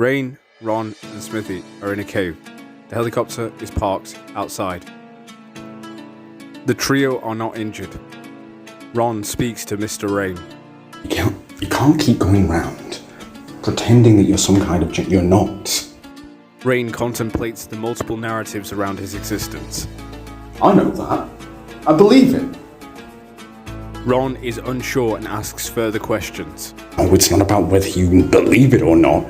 Rayne, Ron, and Smithy are in a cave. The helicopter is parked outside. The trio are not injured. Ron speaks to Mr. Rayne. You can't keep going round pretending that you're some kind of you're not. Rayne contemplates the multiple narratives around his existence. I know that. I believe it. Ron is unsure and asks further questions. Oh, it's not about whether you believe it or not.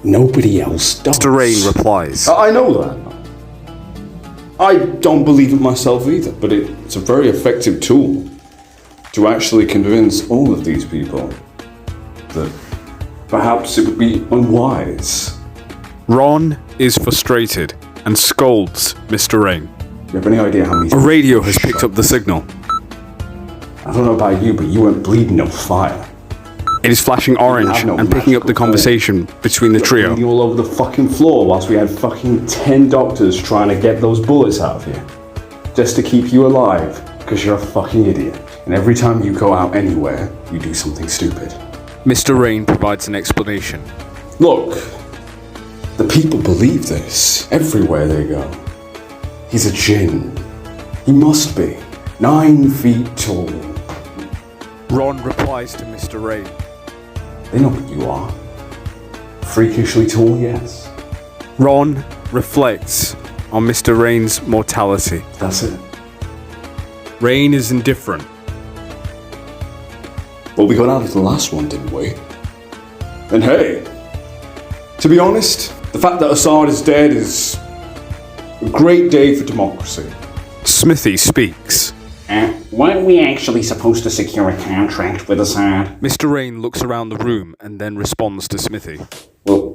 Nobody else does. Mr. Rayne replies. I know that. I don't believe it myself either, but it's a very effective tool to actually convince all of these people that perhaps it would be unwise. Ron is frustrated and scolds Mr. Rayne. You have any idea how many... A radio has picked up the signal. I don't know about you, but you weren't bleeding no fire. It is flashing orange and picking up the conversation between the trio. Bleeding all over the fucking floor whilst we had fucking 10 doctors trying to get those bullets out of you. Just to keep you alive, because you're a fucking idiot. And every time you go out anywhere, you do something stupid. Mr. Rayne provides an explanation. Look, the people believe this everywhere they go. He's a djinn. He must be 9 feet tall. Ron replies to Mr. Rayne. They know what you are. Freakishly tall, yes. Ron reflects on Mr. Rayne's mortality. That's it. Rayne is indifferent. Well, we got out of the last one, didn't we? And hey, to be honest, the fact that Assad is dead is a great day for democracy. Smithy speaks. Weren't we actually supposed to secure a contract with Assad? Mr. Rayne looks around the room and then responds to Smithy. Well,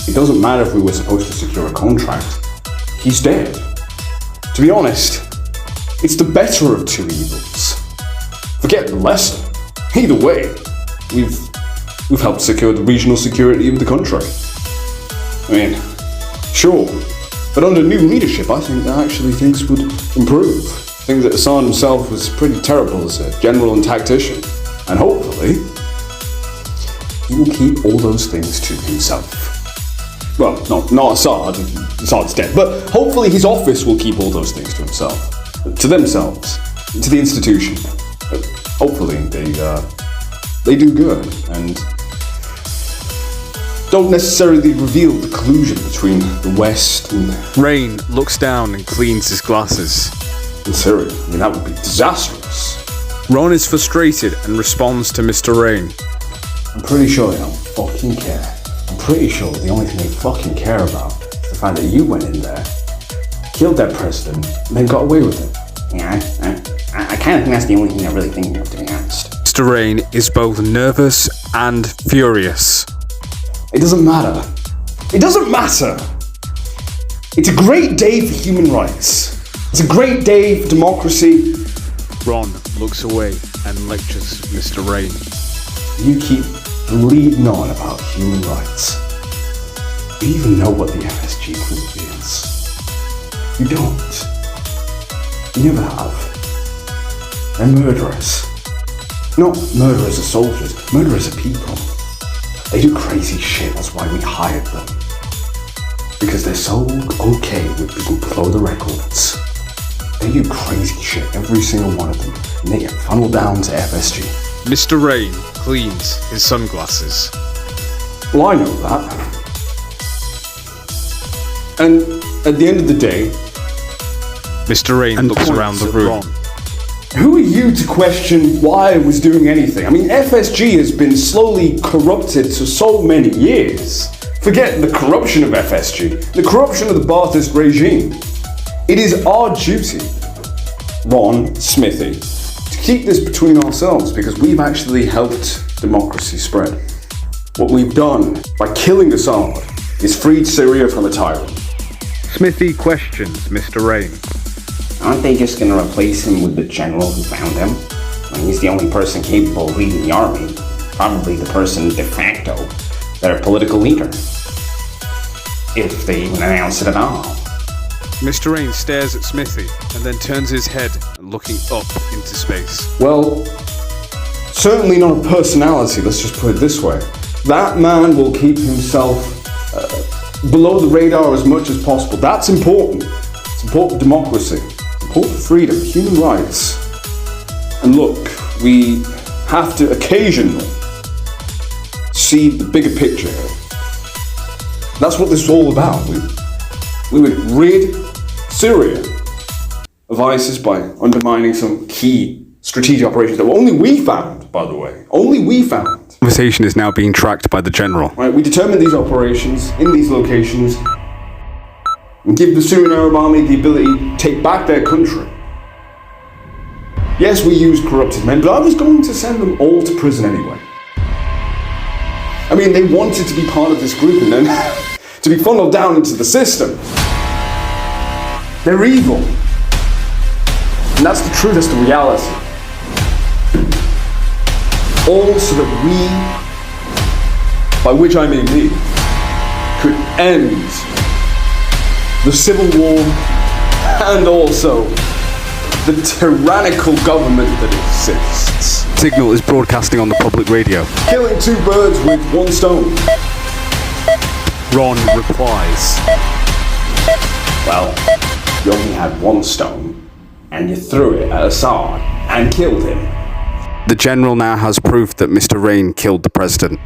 it doesn't matter if we were supposed to secure a contract. He's dead. To be honest, it's the better of two evils. Forget the lesser. Either way, we've helped secure the regional security of the country. I mean, sure, but under new leadership, I think that actually things would improve. I think that Assad himself was pretty terrible as a general and tactician, and hopefully, he will keep all those things to himself. Well, not Assad, Assad's dead, but hopefully his office will keep all those things to himself. To themselves, to the institution. Hopefully they do good, and don't necessarily reveal the collusion between the West and... Rayne looks down and cleans his glasses. and Syria. I mean, that would be disastrous. Ron is frustrated and responds to Mr. Rayne. I'm pretty sure they don't fucking care. I'm pretty sure the only thing they fucking care about is the fact that you went in there, killed that president, and then got away with it. Yeah, I kind of think that's the only thing they're really thinking of, to be honest. Mr. Rayne is both nervous and furious. It doesn't matter. It doesn't matter. It's a great day for human rights. It's a great day for democracy. Ron looks away and lectures Mr. Rayne. You keep bleeding on about human rights. Do you even know what the FSG group is? You don't. You never have. They're murderers. Not murderers as soldiers, murderers as people. They do crazy shit, that's why we hired them. Because they're so okay with being below the records. They do crazy shit, every single one of them, and they get funneled down to FSG. Mr. Rayne cleans his sunglasses. Well, I know that. And at the end of the day, Mr. Rayne looks around the room. Who are you to question why I was doing anything? I mean, FSG has been slowly corrupted for so many years. Forget the corruption of FSG, the corruption of the Ba'athist regime. It is our duty, Ron, Smithy, to keep this between ourselves because we've actually helped democracy spread. What we've done by killing Assad is freed Syria from a tyrant. Smithy questions Mr. Rayne. Aren't they just going to replace him with the general who found him? When he's the only person capable of leading the army, probably the person de facto, their political leader. If they even announce it at all. Mr. Rayne stares at Smithy and then turns his head and looking up into space. Well, certainly not a personality, let's just put it this way. That man will keep himself below the radar as much as possible. That's important. It's important for democracy. It's important for freedom, human rights. And look, we have to occasionally see the bigger picture here. That's what this is all about. We would rid Syria of ISIS by undermining some key strategic operations that only we found, by the way. Only we found. The conversation is now being tracked by the general. Right, we determined these operations in these locations and give the Syrian Arab army the ability to take back their country. Yes, we used corrupted men, but I was going to send them all to prison anyway. I mean, they wanted to be part of this group and then to be funneled down into the system. They're evil. And that's the truth, that's the reality. All so that we, by which I mean me, could end the civil war and also the tyrannical government that exists. Signal is broadcasting on the public radio. Killing two birds with one stone. Ron replies. Well, you only had one stone, and you threw it at Assad and killed him. The general now has proof that Mr. Rayne killed the president.